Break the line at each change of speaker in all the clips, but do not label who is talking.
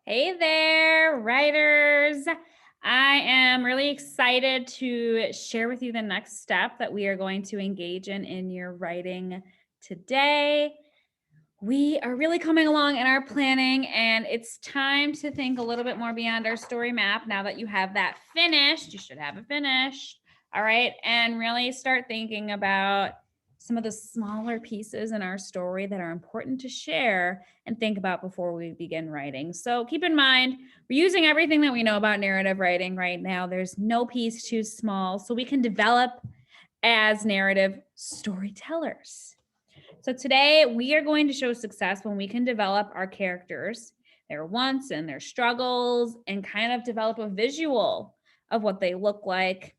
Hey there, writers. I am really excited to share with you the next step that we are going to engage in your writing today. We are really coming along in our planning, and it's time to think a little bit more beyond our story map. Now that you have that finished, you should have it finished. All right. And really start thinking about some of the smaller pieces in our story that are important to share and think about before we begin writing. So keep in mind, we're using everything that we know about narrative writing right now. There's no piece too small, so we can develop as narrative storytellers. So today we are going to show success when we can develop our characters, their wants and their struggles, and kind of develop a visual of what they look like,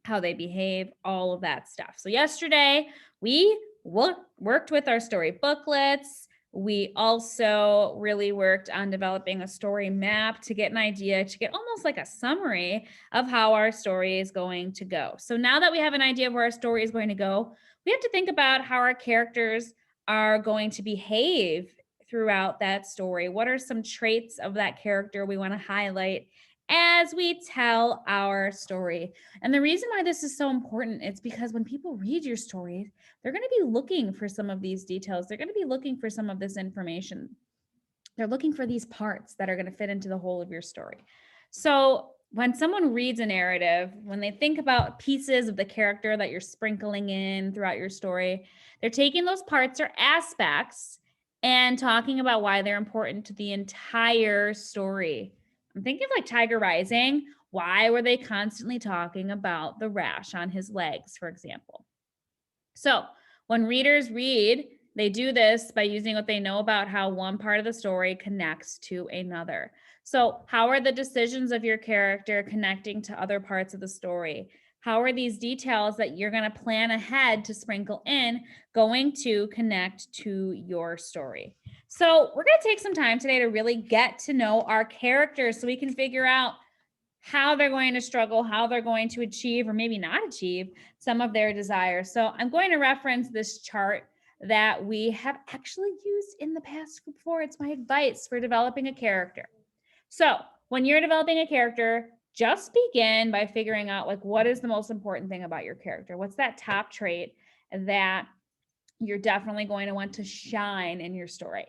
how they behave, all of that stuff. So yesterday we worked with our story booklets. We also really worked on developing a story map to get an idea, to get almost like a summary of how our story is going to go. So now that we have an idea of where our story is going to go, we have to think about how our characters are going to behave throughout that story. What are some traits of that character we want to highlight as we tell our story? And the reason why this is so important is because when people read your stories, they're going to be looking for some of these details. They're going to be looking for some of this information. They're looking for these parts that are going to fit into the whole of your story. So when someone reads a narrative, when they think about pieces of the character that you're sprinkling in throughout your story, they're taking those parts or aspects and talking about why they're important to the entire story. I'm thinking of like Tiger Rising. Why were they constantly talking about the rash on his legs, for example? So when readers read, they do this by using what they know about how one part of the story connects to another. So, how are the decisions of your character connecting to other parts of the story? How are these details that you're going to plan ahead to sprinkle in going to connect to your story? So, we're going to take some time today to really get to know our characters so we can figure out how they're going to struggle, how they're going to achieve or maybe not achieve some of their desires. So I'm going to reference this chart that we have actually used in the past before. It's my advice for developing a character. So when you're developing a character, just begin by figuring out like what is the most important thing about your character? What's that top trait that you're definitely going to want to shine in your story?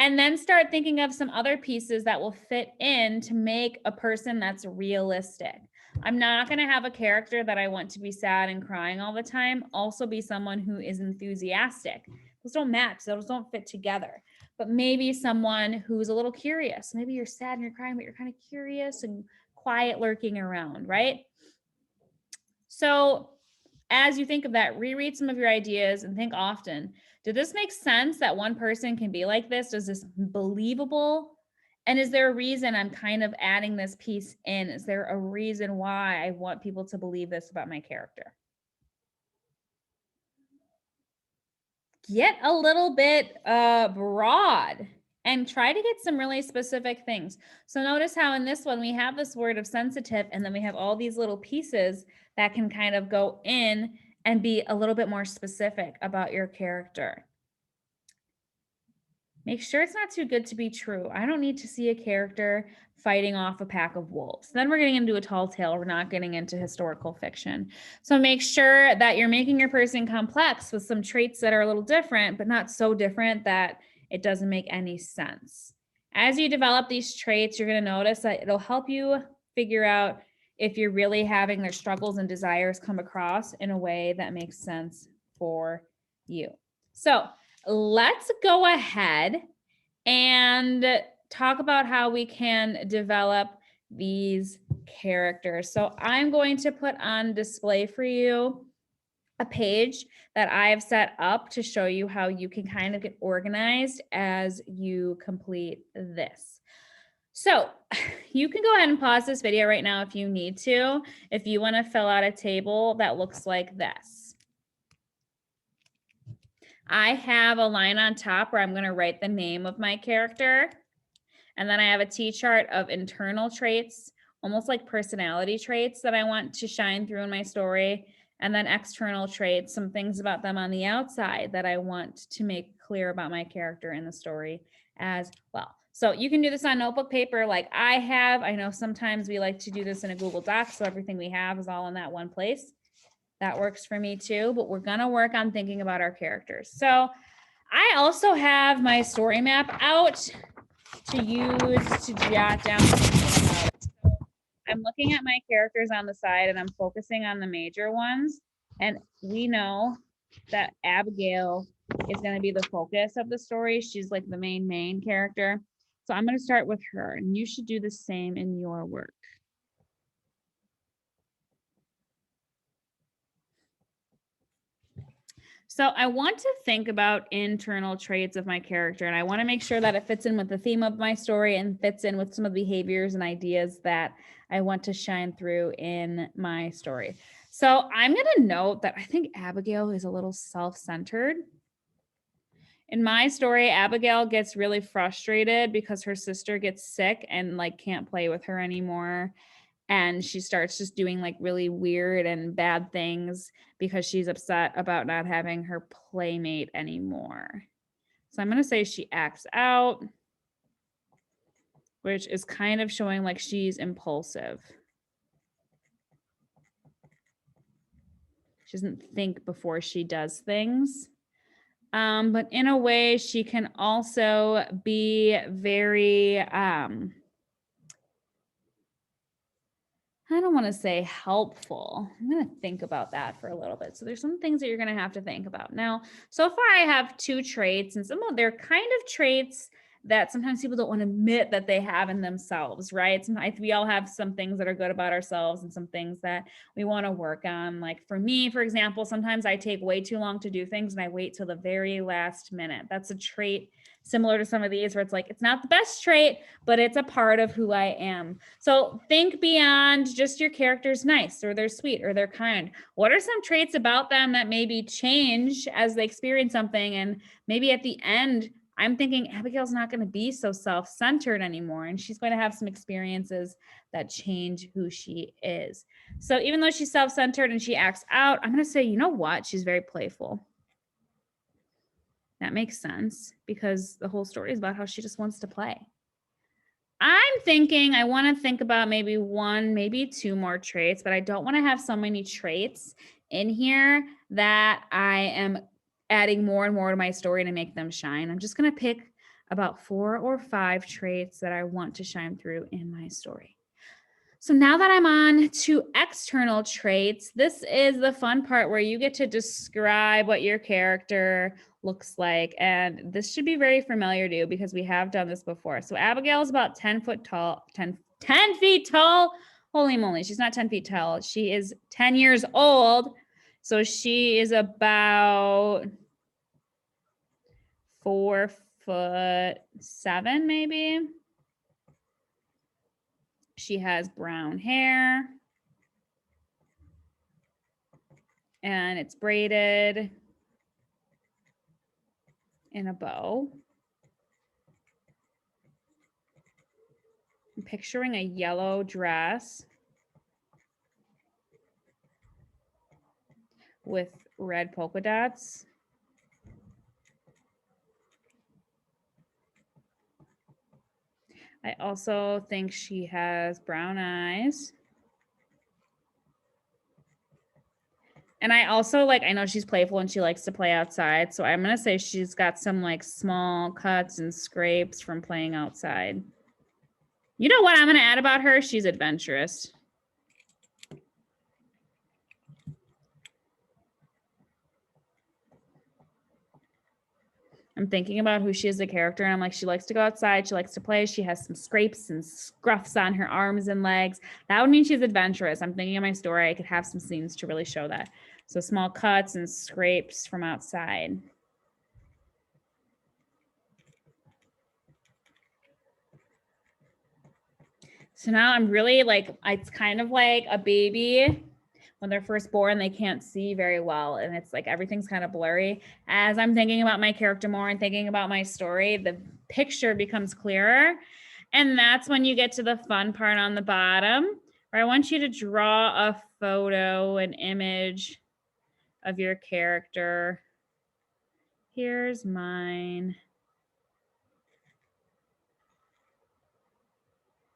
And then start thinking of some other pieces that will fit in to make a person that's realistic. I'm not going to have a character that I want to be sad and crying all the time also be someone who is enthusiastic. Those don't match, those don't fit together. But maybe someone who's a little curious. Maybe you're sad and you're crying, but you're kind of curious and quiet lurking around, right? So as you think of that, reread some of your ideas and think often, did this make sense that one person can be like this? Is this believable? And is there a reason I'm kind of adding this piece in? Is there a reason why I want people to believe this about my character? Get a little bit broad and try to get some really specific things. So notice how in this one we have this word of sensitive and then we have all these little pieces that can kind of go in and be a little bit more specific about your character. Make sure it's not too good to be true. I don't need to see a character fighting off a pack of wolves. Then we're getting into a tall tale. We're not getting into historical fiction. So make sure that you're making your person complex with some traits that are a little different, but not so different that it doesn't make any sense. As you develop these traits, you're going to notice that it'll help you figure out if you're really having their struggles and desires come across in a way that makes sense for you. So, let's go ahead and talk about how we can develop these characters. So I'm going to put on display for you a page that I've set up to show you how you can kind of get organized as you complete this. So you can go ahead and pause this video right now if you need to, if you want to fill out a table that looks like this. I have a line on top where I'm going to write the name of my character. And then I have a T-chart of internal traits, almost like personality traits that I want to shine through in my story. And then external traits, some things about them on the outside that I want to make clear about my character in the story as well. So you can do this on notebook paper like I have. I know sometimes we like to do this in a Google Doc, so everything we have is all in that one place. That works for me too, but we're gonna work on thinking about our characters. So I also have my story map out to use to jot down things about. So I'm looking at my characters on the side and I'm focusing on the major ones. And we know that Abigail is going to be the focus of the story. She's like the main character. So I'm going to start with her, and you should do the same in your work. So I want to think about internal traits of my character, and I want to make sure that it fits in with the theme of my story and fits in with some of the behaviors and ideas that I want to shine through in my story. So I'm going to note that I think Abigail is a little self-centered. In my story, Abigail gets really frustrated because her sister gets sick and like can't play with her anymore. And she starts just doing like really weird and bad things because she's upset about not having her playmate anymore. So I'm going to say she acts out, which is kind of showing like she's impulsive. She doesn't think before she does things. But in a way, she can also be very, I don't want to say helpful. I'm going to think about that for a little bit. So there's some things that you're going to have to think about. Now, so far I have 2 traits, and some of they're kind of traits that sometimes people don't want to admit that they have in themselves, right? Sometimes we all have some things that are good about ourselves and some things that we want to work on. Like for me, for example, sometimes I take way too long to do things and I wait till the very last minute. That's a trait similar to some of these where it's like, it's not the best trait, but it's a part of who I am. So think beyond just your character's nice or they're sweet or they're kind. What are some traits about them that maybe change as they experience something? And maybe at the end, I'm thinking Abigail's not going to be so self-centered anymore, and she's going to have some experiences that change who she is. So even though she's self-centered and she acts out, I'm going to say, you know what? She's very playful. That makes sense because the whole story is about how she just wants to play. I'm thinking I want to think about maybe 1, maybe 2 more traits, but I don't want to have so many traits in here that I am adding more and more to my story to make them shine. I'm just going to pick about 4 or 5 traits that I want to shine through in my story. So now that I'm on to external traits, this is the fun part where you get to describe what your character looks like. And this should be very familiar to you because we have done this before. So Abigail is about 10 foot tall, 10 feet tall. Holy moly, she's not 10 feet tall. She is 10 years old. So she is about 4'7", maybe. She has brown hair and it's braided in a bow. I'm picturing a yellow dress with red polka dots. I also think she has brown eyes. And I also I know she's playful and she likes to play outside. So I'm going to say she's got some like small cuts and scrapes from playing outside. You know what I'm going to add about her? She's adventurous. I'm thinking about who she is as a character, and I'm like, she likes to go outside. She likes to play. She has some scrapes and scruffs on her arms and legs. That would mean she's adventurous. I'm thinking of my story. I could have some scenes to really show that. So small cuts and scrapes from outside. So now I'm really it's kind of like a baby. When they're first born, they can't see very well. And it's like everything's kind of blurry. As I'm thinking about my character more and thinking about my story, the picture becomes clearer. And that's when you get to the fun part on the bottom, where I want you to draw a photo, an image of your character. Here's mine.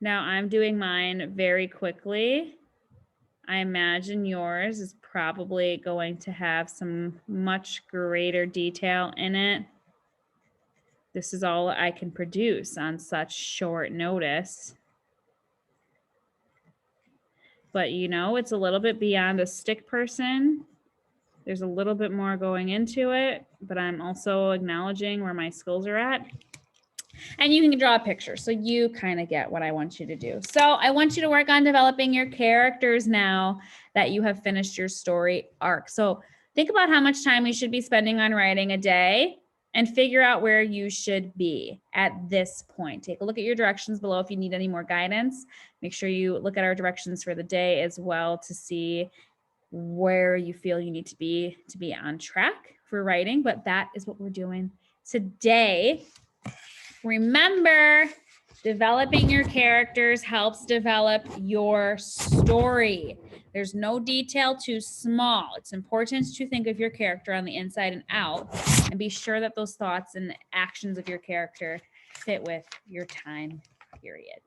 Now I'm doing mine very quickly. I imagine yours is probably going to have some much greater detail in it. This is all I can produce on such short notice. But you know, it's a little bit beyond a stick person. There's a little bit more going into it, but I'm also acknowledging where my skills are at. And you can draw a picture, so you kind of get what I want you to do. So I want you to work on developing your characters now that you have finished your story arc. So think about how much time you should be spending on writing a day and figure out where you should be at this point. Take a look at your directions below if you need any more guidance. Make sure you look at our directions for the day as well to see where you feel you need to be on track for writing. But that is what we're doing today. Remember, developing your characters helps develop your story. There's no detail too small. It's important to think of your character on the inside and out and be sure that those thoughts and actions of your character fit with your time period.